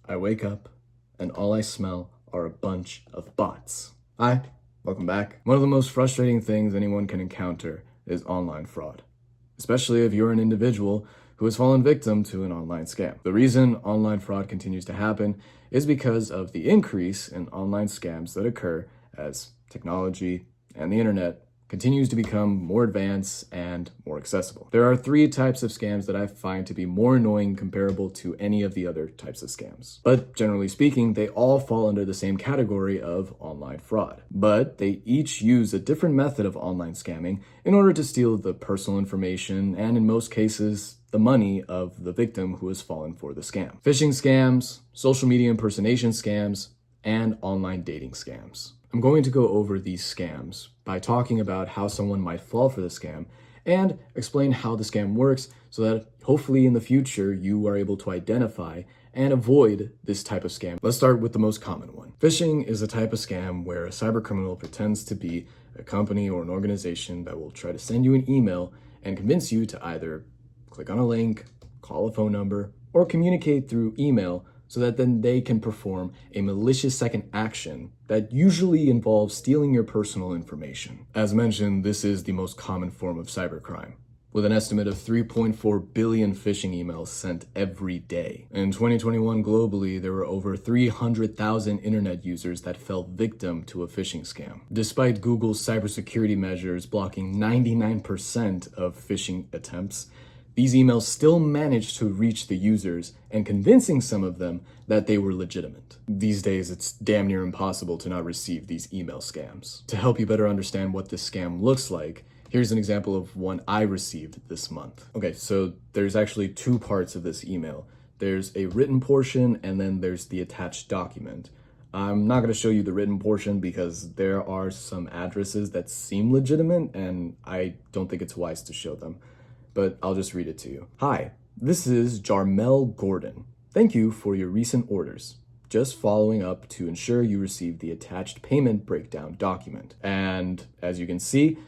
I wake up and all I smell are a bunch of bots. Hi, welcome back. One of the most frustrating things anyone can encounter is online fraud, especially if you're an individual who has fallen victim to an online scam. The reason online fraud continues to happen is because of the increase in online scams that occur as technology and the internet continues to become more advanced and more accessible. There are three types of scams that I find to be more annoying comparable to any of the other types of scams. But generally speaking, they all fall under the same category of online fraud. But they each use a different method of online scamming in order to steal the personal information and, in most cases, the money of the victim who has fallen for the scam. Phishing scams, social media impersonation scams, and online dating scams. I'm going to go over these scams by talking about how someone might fall for the scam and explain how the scam works so that hopefully in the future you are able to identify and avoid this type of scam. Let's start with the most common one. Phishing is a type of scam where a cybercriminal pretends to be a company or an organization that will try to send you an email and convince you to either click on a link, call a phone number, or communicate through email so that then they can perform a malicious second action that usually involves stealing your personal information. As mentioned, this is the most common form of cybercrime, with an estimate of 3.4 billion phishing emails sent every day. In 2021 globally, there were over 300,000 internet users that fell victim to a phishing scam. Despite Google's cybersecurity measures blocking 99% of phishing attempts, these emails still managed to reach the users and convincing some of them that they were legitimate. These days, it's damn near impossible to not receive these email scams. To help you better understand what this scam looks like, here's an example of one I received this month. Okay, so there's actually two parts of this email. There's a written portion and then there's the attached document. I'm not going to show you the written portion because there are some addresses that seem legitimate and I don't think it's wise to show them. But I'll just read it to you. Hi, this is Jarmel Gordon. Thank you for your recent orders. Just following up to ensure you received the attached payment breakdown document. And as you can see,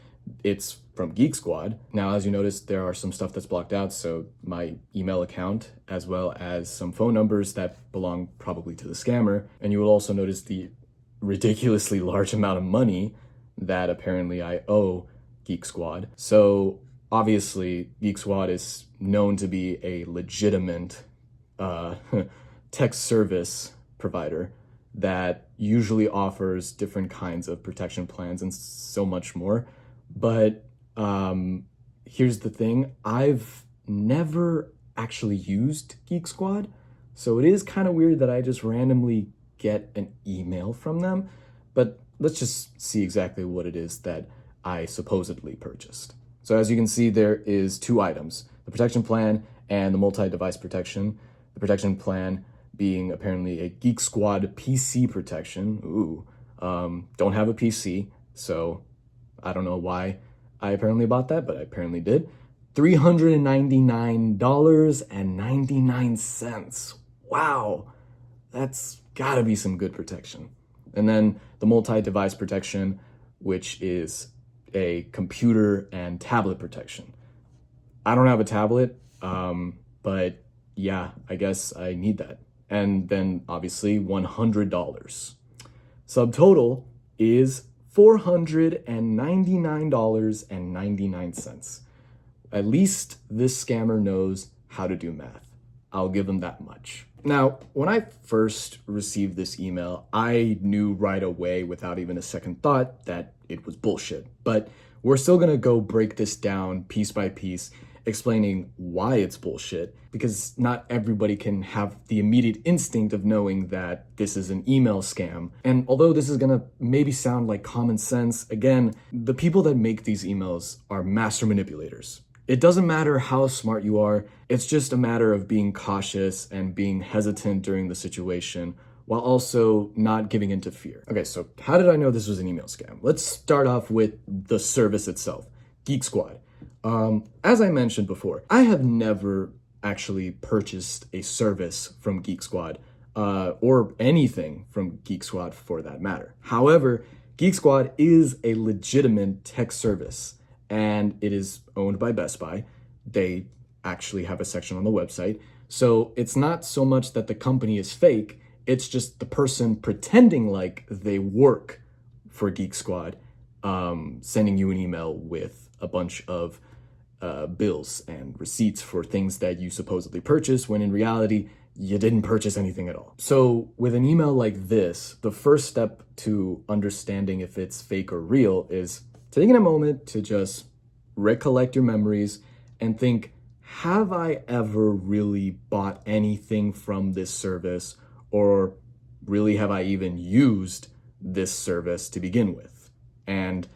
it's from Geek Squad. Now, as you notice, there are some stuff that's blocked out, so my email account, as well as some phone numbers that belong probably to the scammer. And you will also notice the ridiculously large amount of money that apparently I owe Geek Squad. So obviously, Geek Squad is known to be a legitimate tech service provider that usually offers different kinds of protection plans and so much more. But here's the thing, I've never actually used Geek Squad, so it is kind of weird that I just randomly get an email from them. But let's just see exactly what it is that I supposedly purchased. So as you can see, there is two items, the protection plan and the multi-device protection. The protection plan being apparently a Geek Squad PC protection. Ooh, don't have a PC, so I don't know why I apparently bought that, but I apparently did. $399.99. Wow, that's gotta be some good protection. And then the multi-device protection, which is a computer and tablet protection. I don't have a tablet, but yeah, I guess I need that. And then obviously $100. Subtotal is $499.99. At least this scammer knows how to do math. I'll give them that much. Now, when I first received this email, I knew right away without even a second thought that it was bullshit. But we're still gonna go break this down piece by piece, explaining why it's bullshit, because not everybody can have the immediate instinct of knowing that this is an email scam. And although this is gonna maybe sound like common sense, again, the people that make these emails are master manipulators. It doesn't matter how smart you are, it's just a matter of being cautious and being hesitant during the situation while also not giving into fear. Okay, so how did I know this was an email scam? Let's start off with the service itself, Geek Squad. As I mentioned before, I have never actually purchased a service from Geek Squad, or anything from Geek Squad for that matter. However, Geek Squad is a legitimate tech service, and it is owned by Best Buy. They actually have a section on the website. So it's not so much that the company is fake, it's just the person pretending like they work for Geek Squad, sending you an email with a bunch of bills and receipts for things that you supposedly purchased, when in reality, you didn't purchase anything at all. So with an email like this, the first step to understanding if it's fake or real is taking a moment to just recollect your memories and think, have I ever really bought anything from this service, or really have I even used this service to begin with? And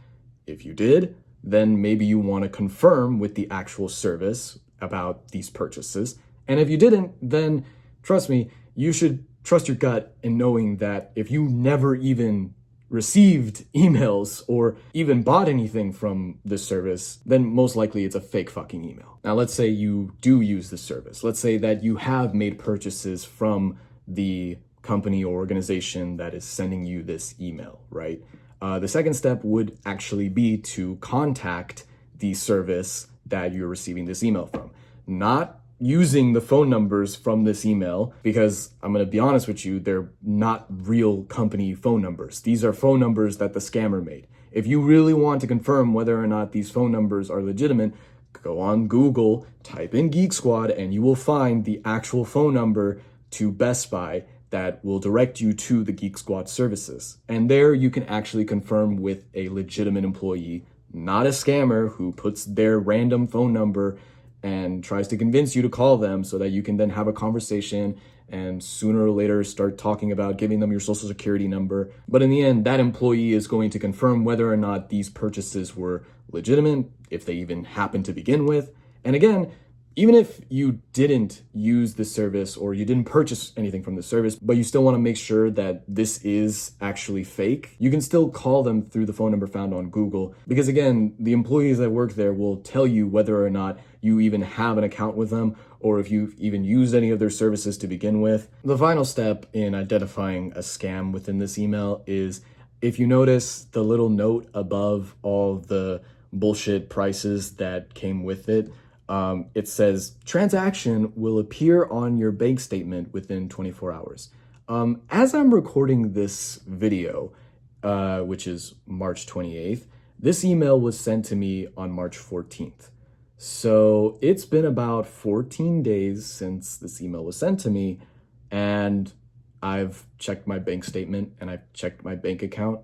if you did, then maybe you want to confirm with the actual service about these purchases. And if you didn't, then trust me, you should trust your gut in knowing that if you never even received emails or even bought anything from this service, then most likely it's a fake fucking email. Now, let's say you do use this service. Let's say that you have made purchases from the company or organization that is sending you this email, right? The second step would actually be to contact the service that you're receiving this email from. Not using the phone numbers from this email, because I'm going to be honest with you, they're not real company phone numbers. These are phone numbers that the scammer made. If you really want to confirm whether or not these phone numbers are legitimate, go on Google, type in Geek Squad, and you will find the actual phone number to Best Buy that will direct you to the Geek Squad services. And there you can actually confirm with a legitimate employee, not a scammer who puts their random phone number and tries to convince you to call them so that you can then have a conversation and sooner or later start talking about giving them your social security number. But in the end, that employee is going to confirm whether or not these purchases were legitimate, if they even happened to begin with. And again, even if you didn't use the service or you didn't purchase anything from the service, but you still want to make sure that this is actually fake, you can still call them through the phone number found on Google. Because again, the employees that work there will tell you whether or not you even have an account with them or if you've even used any of their services to begin with. The final step in identifying a scam within this email is if you notice the little note above all the bullshit prices that came with it, it says transaction will appear on your bank statement within 24 hours. As I'm recording this video, which is March 28th, this email was sent to me on March 14th. So it's been about 14 days since this email was sent to me, and I've checked my bank statement and I've checked my bank account.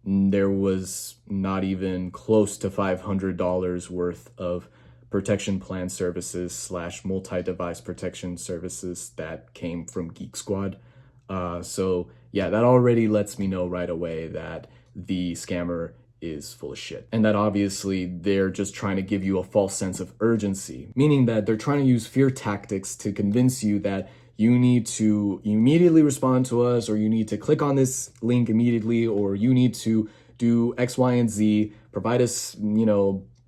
There was not even close to $500 worth of protection plan services / multi-device protection services that came from Geek Squad. So yeah, that already lets me know right away that the scammer is full of shit. And that obviously they're just trying to give you a false sense of urgency, meaning that they're trying to use fear tactics to convince you that you need to immediately respond to us, or you need to click on this link immediately, or you need to do X, Y, and Z, provide us,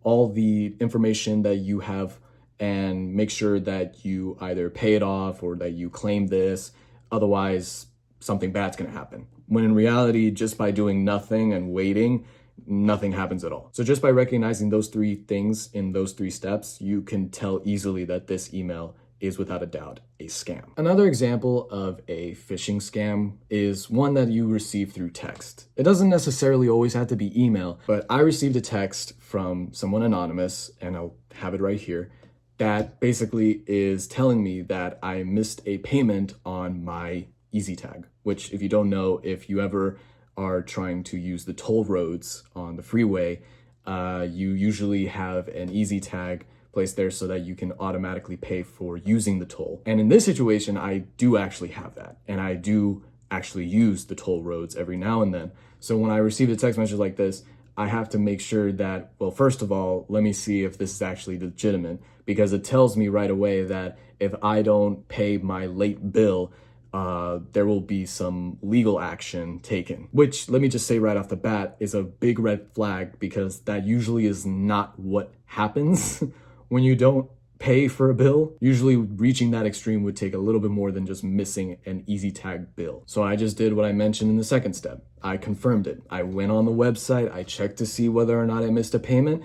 all the information that you have and make sure that you either pay it off or that you claim this. Otherwise, something bad's gonna happen. When in reality, just by doing nothing and waiting, nothing happens at all. So just by recognizing those three things in those three steps, you can tell easily that this email is without a doubt a scam. Another example of a phishing scam is one that you receive through text. It doesn't necessarily always have to be email, but I received a text from someone anonymous, and I'll have it right here, that basically is telling me that I missed a payment on my EasyTag, which, if you don't know, if you ever are trying to use the toll roads on the freeway, you usually have an EasyTag placed there so that you can automatically pay for using the toll. And in this situation, I do actually have that. And I do actually use the toll roads every now and then. So when I receive a text message like this, I have to make sure that, well, first of all, let me see if this is actually legitimate, because it tells me right away that if I don't pay my late bill, there will be some legal action taken, which, let me just say right off the bat, is a big red flag, because that usually is not what happens when you don't pay for a bill. Usually reaching that extreme would take a little bit more than just missing an EasyTag bill. So I just did what I mentioned in the second step. I confirmed it. I went on the website, I checked to see whether or not I missed a payment,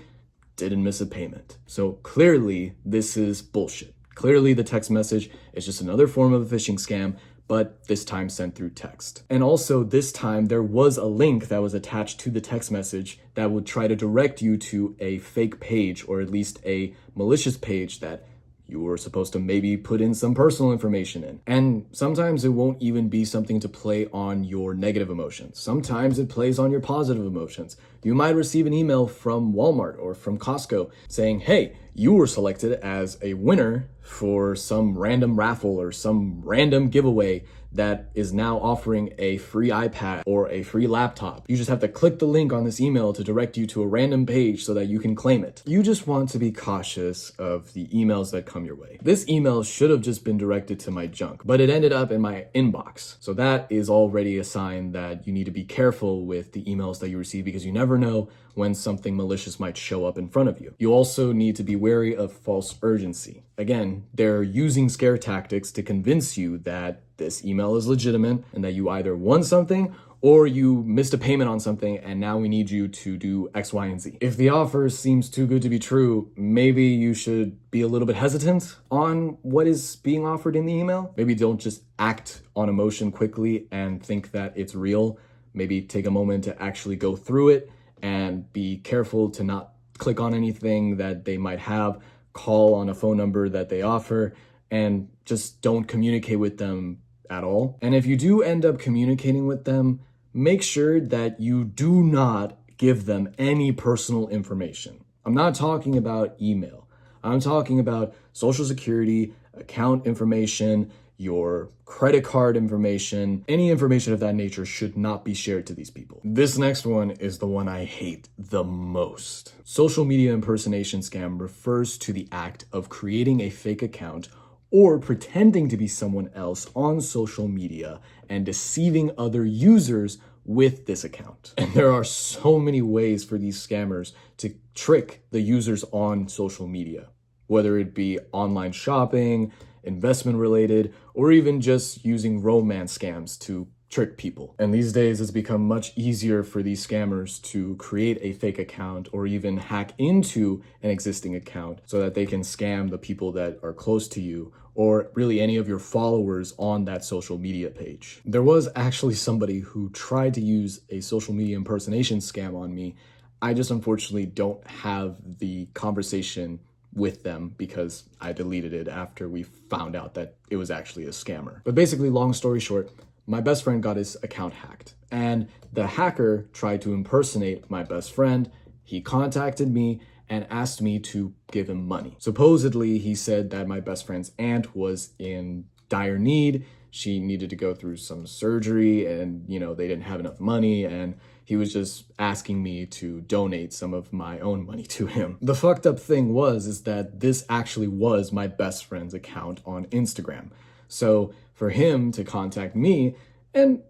didn't miss a payment. So clearly this is bullshit. Clearly, the text message is just another form of a phishing scam, but this time sent through text. And also this time there was a link that was attached to the text message that would try to direct you to a fake page, or at least a malicious page that you were supposed to maybe put in some personal information in. And sometimes it won't even be something to play on your negative emotions. Sometimes it plays on your positive emotions. You might receive an email from Walmart or from Costco saying, hey, you were selected as a winner for some random raffle or some random giveaway that is now offering a free iPad or a free laptop. You just have to click the link on this email to direct you to a random page so that you can claim it. You just want to be cautious of the emails that come your way. This email should have just been directed to my junk, but it ended up in my inbox. So that is already a sign that you need to be careful with the emails that you receive, because you never know when something malicious might show up in front of you. You also need to be wary of false urgency. Again, they're using scare tactics to convince you that this email is legitimate and that you either won something or you missed a payment on something and now we need you to do X, Y, and Z. If the offer seems too good to be true, maybe you should be a little bit hesitant on what is being offered in the email. Maybe don't just act on emotion quickly and think that it's real. Maybe take a moment to actually go through it and be careful to not click on anything that they might have, call on a phone number that they offer, and just don't communicate with them at all. And if you do end up communicating with them, make sure that you do not give them any personal information. I'm not talking about email. I'm talking about social security, account information, your credit card information. Any information of that nature should not be shared to these people. This next one is the one I hate the most. Social media impersonation scam refers to the act of creating a fake account or pretending to be someone else on social media and deceiving other users with this account. And there are so many ways for these scammers to trick the users on social media, whether it be online shopping, investment related, or even just using romance scams to trick people. And these days it's become much easier for these scammers to create a fake account or even hack into an existing account so that they can scam the people that are close to you or really any of your followers on that social media page. There was actually somebody who tried to use a social media impersonation scam on me. I just unfortunately don't have the conversation with them because I deleted it after we found out that it was actually a scammer. But basically, long story short, my best friend got his account hacked and the hacker tried to impersonate my best friend. He contacted me and asked me to give him money. Supposedly, he said that my best friend's aunt was in dire need. She needed to go through some surgery and, they didn't have enough money, and he was just asking me to donate some of my own money to him. The fucked up thing is that this actually was my best friend's account on Instagram. So for him to contact me, and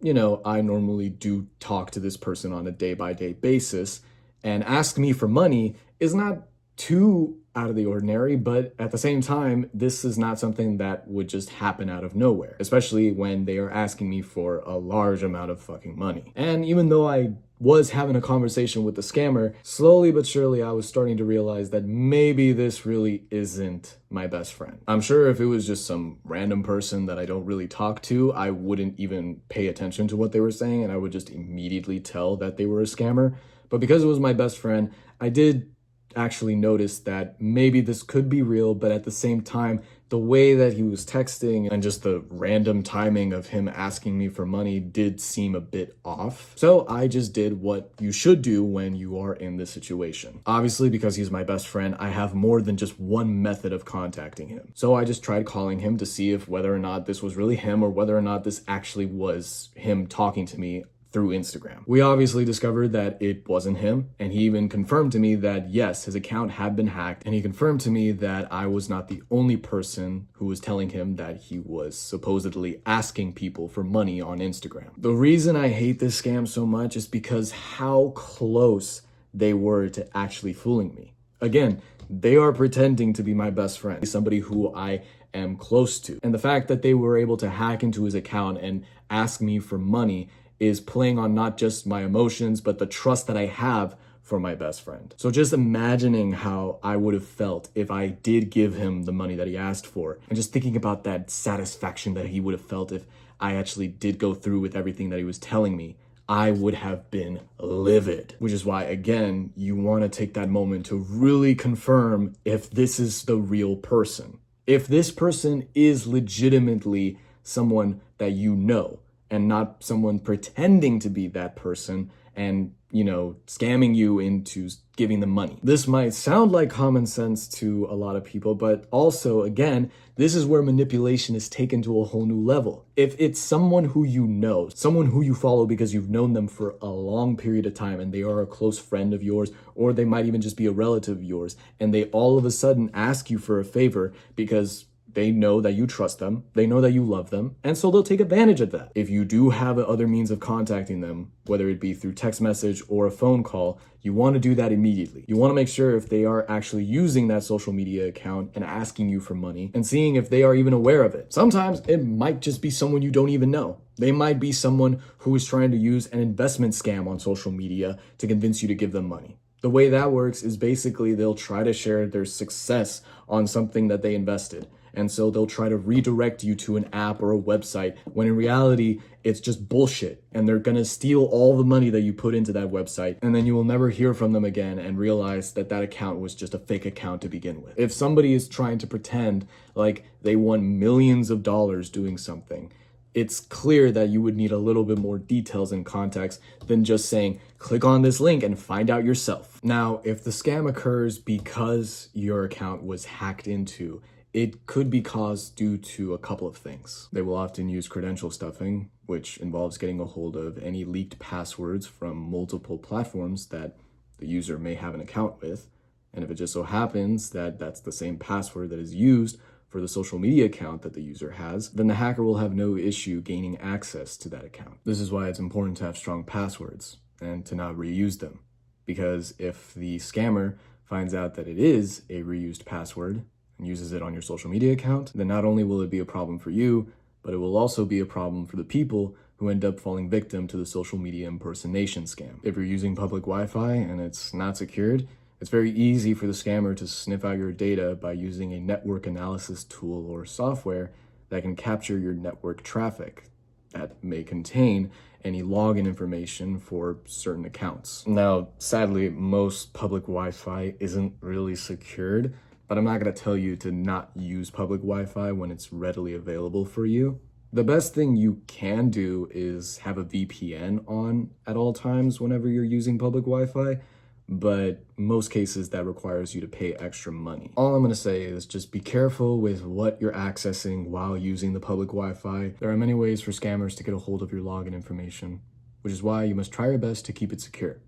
I normally do talk to this person on a day-by-day basis, and ask me for money is not too out of the ordinary, but at the same time, this is not something that would just happen out of nowhere, especially when they are asking me for a large amount of fucking money. And even though I was having a conversation with the scammer, slowly but surely I was starting to realize that maybe this really isn't my best friend. I'm sure if it was just some random person that I don't really talk to, I wouldn't even pay attention to what they were saying and I would just immediately tell that they were a scammer. But because it was my best friend, I did actually notice that maybe this could be real, but at the same time, the way that he was texting and just the random timing of him asking me for money did seem a bit off. So I just did what you should do when you are in this situation. Obviously, because he's my best friend, I have more than just one method of contacting him. So I just tried calling him to see if whether or not this was really him or whether or not this actually was him talking to me through Instagram. We obviously discovered that it wasn't him, and he even confirmed to me that yes, his account had been hacked, and he confirmed to me that I was not the only person who was telling him that he was supposedly asking people for money on Instagram. The reason I hate this scam so much is because how close they were to actually fooling me. Again, they are pretending to be my best friend, somebody who I am close to. And the fact that they were able to hack into his account and ask me for money is playing on not just my emotions, but the trust that I have for my best friend. So just imagining how I would have felt if I did give him the money that he asked for, and just thinking about that satisfaction that he would have felt if I actually did go through with everything that he was telling me, I would have been livid. Which is why, again, you want to take that moment to really confirm if this is the real person. If this person is legitimately someone that you know and not someone pretending to be that person and, scamming you into giving them money. This might sound like common sense to a lot of people, but also, again, this is where manipulation is taken to a whole new level. If it's someone who you know, someone who you follow because you've known them for a long period of time and they are a close friend of yours, or they might even just be a relative of yours, and they all of a sudden ask you for a favor because they know that you trust them, they know that you love them, and so they'll take advantage of that. If you do have other means of contacting them, whether it be through text message or a phone call, you want to do that immediately. You want to make sure if they are actually using that social media account and asking you for money and seeing if they are even aware of it. Sometimes it might just be someone you don't even know. They might be someone who is trying to use an investment scam on social media to convince you to give them money. The way that works is basically they'll try to share their success on something that they invested. And so they'll try to redirect you to an app or a website when in reality, it's just bullshit. And they're gonna steal all the money that you put into that website. And then you will never hear from them again and realize that that account was just a fake account to begin with. If somebody is trying to pretend like they won millions of dollars doing something, it's clear that you would need a little bit more details and context than just saying, click on this link and find out yourself. Now, if the scam occurs because your account was hacked into, it could be caused due to a couple of things. They will often use credential stuffing, which involves getting a hold of any leaked passwords from multiple platforms that the user may have an account with. And if it just so happens that that's the same password that is used for the social media account that the user has, then the hacker will have no issue gaining access to that account. This is why it's important to have strong passwords and to not reuse them. Because if the scammer finds out that it is a reused password and uses it on your social media account, then not only will it be a problem for you, but it will also be a problem for the people who end up falling victim to the social media impersonation scam. If you're using public Wi-Fi and it's not secured, it's very easy for the scammer to sniff out your data by using a network analysis tool or software that can capture your network traffic that may contain any login information for certain accounts. Now, sadly, most public Wi-Fi isn't really secured, but I'm not going to tell you to not use public Wi-Fi when it's readily available for you. The best thing you can do is have a VPN on at all times whenever you're using public Wi-Fi, but most cases that requires you to pay extra money. All I'm going to say is just be careful with what you're accessing while using the public Wi-Fi. There are many ways for scammers to get a hold of your login information, which is why you must try your best to keep it secure.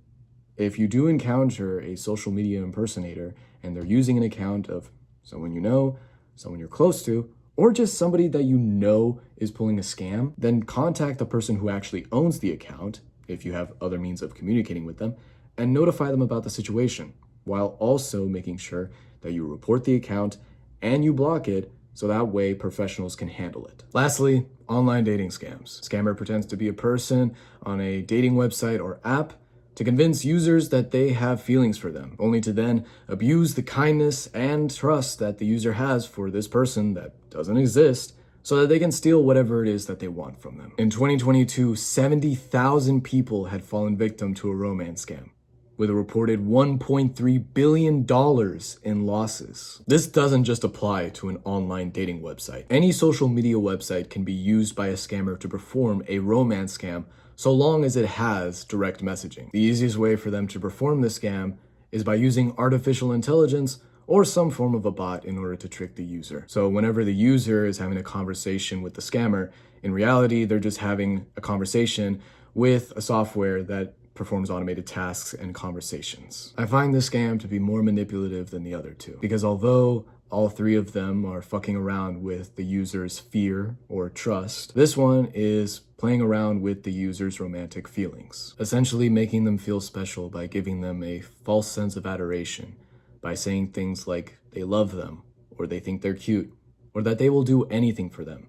If you do encounter a social media impersonator and they're using an account of someone you know, someone you're close to, or just somebody that you know is pulling a scam, then contact the person who actually owns the account, if you have other means of communicating with them, and notify them about the situation, while also making sure that you report the account and you block it so that way professionals can handle it. Lastly, online dating scams. Scammer pretends to be a person on a dating website or app to convince users that they have feelings for them, only to then abuse the kindness and trust that the user has for this person that doesn't exist so that they can steal whatever it is that they want from them. In 2022, 70,000 people had fallen victim to a romance scam, with a reported $1.3 billion in losses. This doesn't just apply to an online dating website. Any social media website can be used by a scammer to perform a romance scam so long as it has direct messaging. The easiest way for them to perform this scam is by using artificial intelligence or some form of a bot in order to trick the user. So whenever the user is having a conversation with the scammer, in reality, they're just having a conversation with a software that performs automated tasks and conversations. I find this scam to be more manipulative than the other two, because although all three of them are fucking around with the user's fear or trust, this one is playing around with the user's romantic feelings, essentially making them feel special by giving them a false sense of adoration, by saying things like they love them, or they think they're cute, or that they will do anything for them.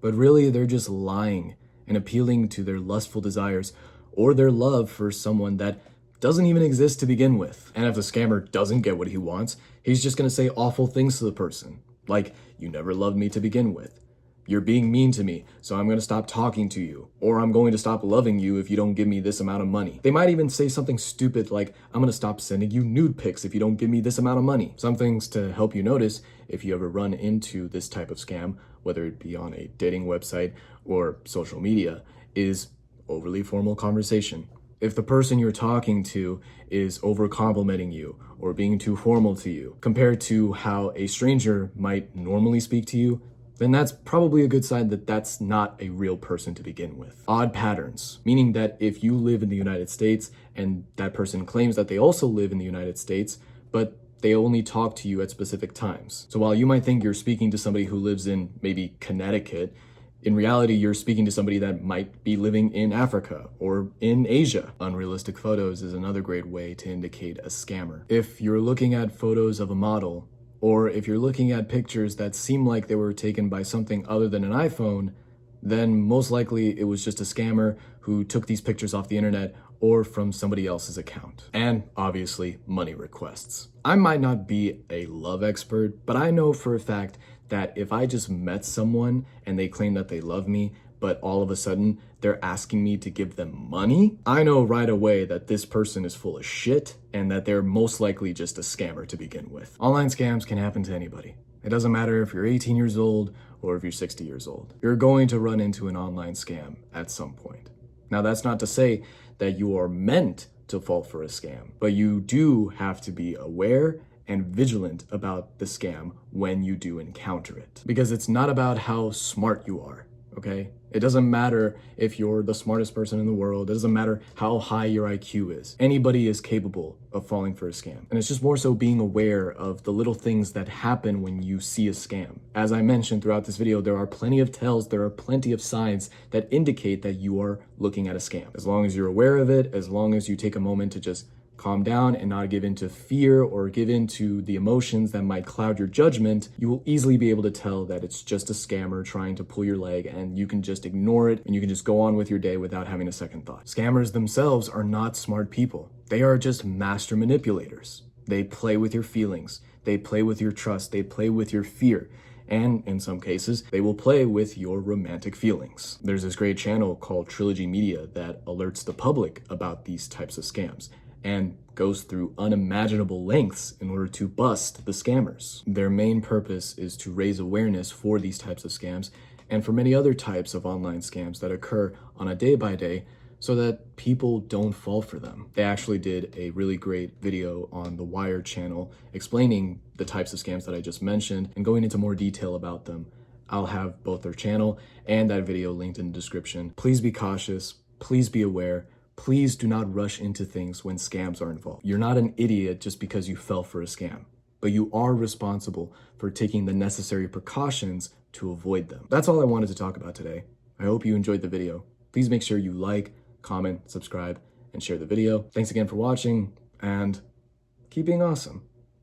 But really, they're just lying and appealing to their lustful desires or their love for someone that doesn't even exist to begin with. And if the scammer doesn't get what he wants, he's just gonna say awful things to the person. Like, you never loved me to begin with. You're being mean to me, so I'm gonna stop talking to you. Or I'm going to stop loving you if you don't give me this amount of money. They might even say something stupid like, I'm gonna stop sending you nude pics if you don't give me this amount of money. Some things to help you notice if you ever run into this type of scam, whether it be on a dating website or social media, is overly formal conversation. If the person you're talking to is over complimenting you or being too formal to you compared to how a stranger might normally speak to you, then that's probably a good sign that that's not a real person to begin with. Odd patterns, meaning that if you live in the United States and that person claims that they also live in the United States, but they only talk to you at specific times. So while you might think you're speaking to somebody who lives in maybe Connecticut, in reality, you're speaking to somebody that might be living in Africa or in Asia. Unrealistic photos is another great way to indicate a scammer. If you're looking at photos of a model, or if you're looking at pictures that seem like they were taken by something other than an iPhone, then most likely it was just a scammer who took these pictures off the internet or from somebody else's account. And obviously, money requests. I might not be a love expert, but I know for a fact that if I just met someone and they claim that they love me, but all of a sudden they're asking me to give them money, I know right away that this person is full of shit and that they're most likely just a scammer to begin with. Online scams can happen to anybody. It doesn't matter if you're 18 years old or if you're 60 years old. You're going to run into an online scam at some point. Now, that's not to say that you are meant to fall for a scam, but you do have to be aware and vigilant about the scam when you do encounter it. Because it's not about how smart you are, okay? It doesn't matter if you're the smartest person in the world. It doesn't matter how high your IQ is. Anybody is capable of falling for a scam. And it's just more so being aware of the little things that happen when you see a scam. As I mentioned throughout this video, there are plenty of tells, there are plenty of signs that indicate that you are looking at a scam. As long as you're aware of it, as long as you take a moment to just calm down and not give in to fear or give in to the emotions that might cloud your judgment, you will easily be able to tell that it's just a scammer trying to pull your leg, and you can just ignore it and you can just go on with your day without having a second thought. Scammers themselves are not smart people. They are just master manipulators. They play with your feelings. They play with your trust. They play with your fear. And in some cases, they will play with your romantic feelings. There's this great channel called Trilogy Media that alerts the public about these types of scams and goes through unimaginable lengths in order to bust the scammers. Their main purpose is to raise awareness for these types of scams and for many other types of online scams that occur on a day-by-day so that people don't fall for them. They actually did a really great video on the Wired channel explaining the types of scams that I just mentioned and going into more detail about them. I'll have both their channel and that video linked in the description. Please be cautious, please be aware. Please do not rush into things when scams are involved. You're not an idiot just because you fell for a scam, but you are responsible for taking the necessary precautions to avoid them. That's all I wanted to talk about today. I hope you enjoyed the video. Please make sure you like, comment, subscribe, and share the video. Thanks again for watching, and keep being awesome.